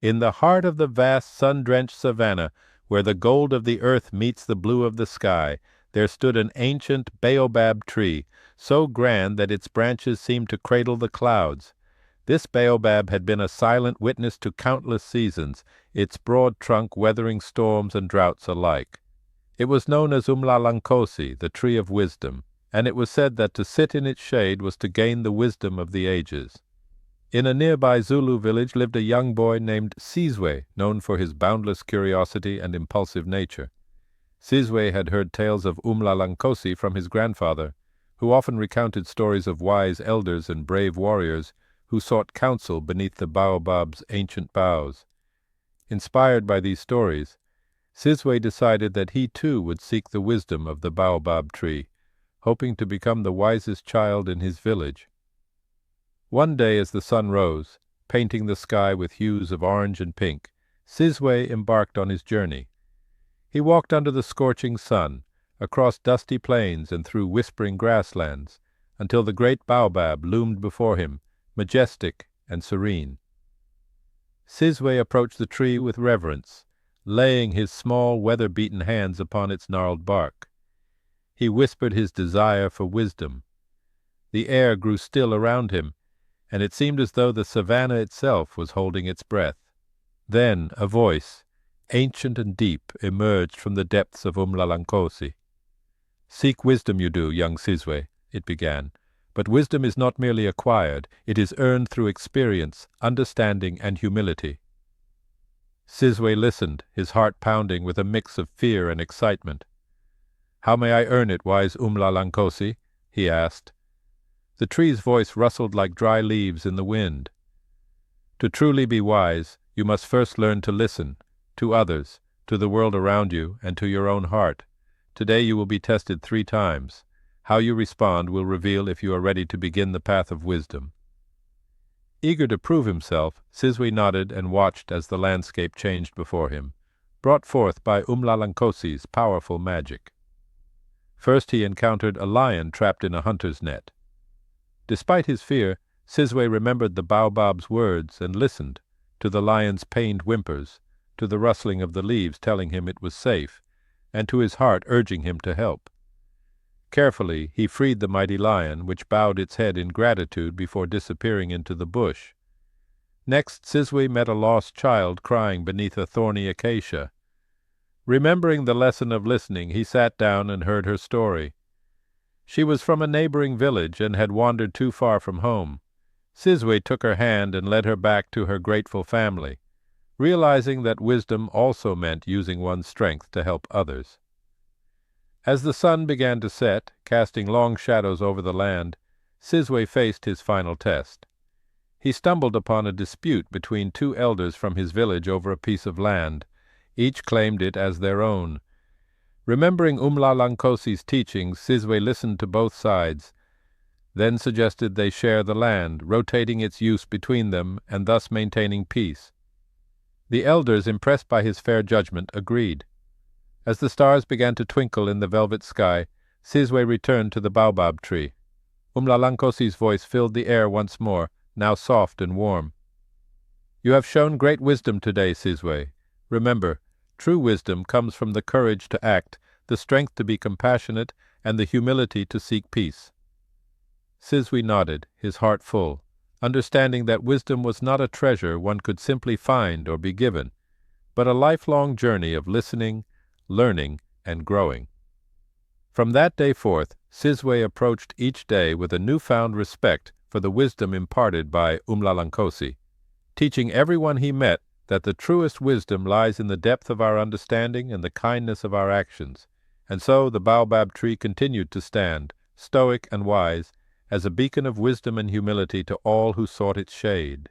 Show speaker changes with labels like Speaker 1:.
Speaker 1: In the heart of the vast sun-drenched savanna, where the gold of the earth meets the blue of the sky, there stood an ancient baobab tree, so grand that its branches seemed to cradle the clouds. This baobab had been a silent witness to countless seasons, its broad trunk weathering storms and droughts alike. It was known as Umlalankosi, the tree of wisdom, and it was said that to sit in its shade was to gain the wisdom of the ages. In a nearby Zulu village lived a young boy named Sizwe, known for his boundless curiosity and impulsive nature. Sizwe had heard tales of Umlalankosi from his grandfather, who often recounted stories of wise elders and brave warriors who sought counsel beneath the baobab's ancient boughs. Inspired by these stories, Sizwe decided that he too would seek the wisdom of the baobab tree, hoping to become the wisest child in his village. One day as the sun rose, painting the sky with hues of orange and pink, Sizwe embarked on his journey. He walked under the scorching sun, across dusty plains and through whispering grasslands, until the great baobab loomed before him, majestic and serene. Sizwe approached the tree with reverence, laying his small, weather-beaten hands upon its gnarled bark. He whispered his desire for wisdom. The air grew still around him, and it seemed as though the savanna itself was holding its breath. Then a voice, ancient and deep, emerged from the depths of Umlalankosi. "Seek wisdom you do, young Sizwe," it began. "But wisdom is not merely acquired, it is earned through experience, understanding, and humility." Sizwe listened, his heart pounding with a mix of fear and excitement. "How may I earn it, wise Umlalankosi?" he asked. The tree's voice rustled like dry leaves in the wind. "To truly be wise, you must first learn to listen, to others, to the world around you, and to your own heart. Today you will be tested 3 times. How you respond will reveal if you are ready to begin the path of wisdom." Eager to prove himself, Sizwe nodded and watched as the landscape changed before him, brought forth by Umlalankosi's powerful magic. First he encountered a lion trapped in a hunter's net. Despite his fear, Sizwe remembered the baobab's words and listened to the lion's pained whimpers, to the rustling of the leaves telling him it was safe, and to his heart urging him to help. Carefully he freed the mighty lion, which bowed its head in gratitude before disappearing into the bush. Next, Sizwe met a lost child crying beneath a thorny acacia. Remembering the lesson of listening, he sat down and heard her story. She was from a neighboring village and had wandered too far from home. Sizwe took her hand and led her back to her grateful family, realizing that wisdom also meant using one's strength to help others. As the sun began to set, casting long shadows over the land, Sizwe faced his final test. He stumbled upon a dispute between 2 elders from his village over a piece of land. Each claimed it as their own. Remembering Umlalankosi's teachings, Sizwe listened to both sides, then suggested they share the land, rotating its use between them and thus maintaining peace. The elders, impressed by his fair judgment, agreed. As the stars began to twinkle in the velvet sky, Sizwe returned to the baobab tree. Umlalankosi's voice filled the air once more, now soft and warm. "You have shown great wisdom today, Sizwe. Remember, true wisdom comes from the courage to act, the strength to be compassionate, and the humility to seek peace." Sizwe nodded, his heart full, understanding that wisdom was not a treasure one could simply find or be given, but a lifelong journey of listening, learning, and growing. From that day forth, Sizwe approached each day with a newfound respect for the wisdom imparted by Umlalankosi, teaching everyone he met that the truest wisdom lies in the depth of our understanding and the kindness of our actions. And so the baobab tree continued to stand, stoic and wise, as a beacon of wisdom and humility to all who sought its shade.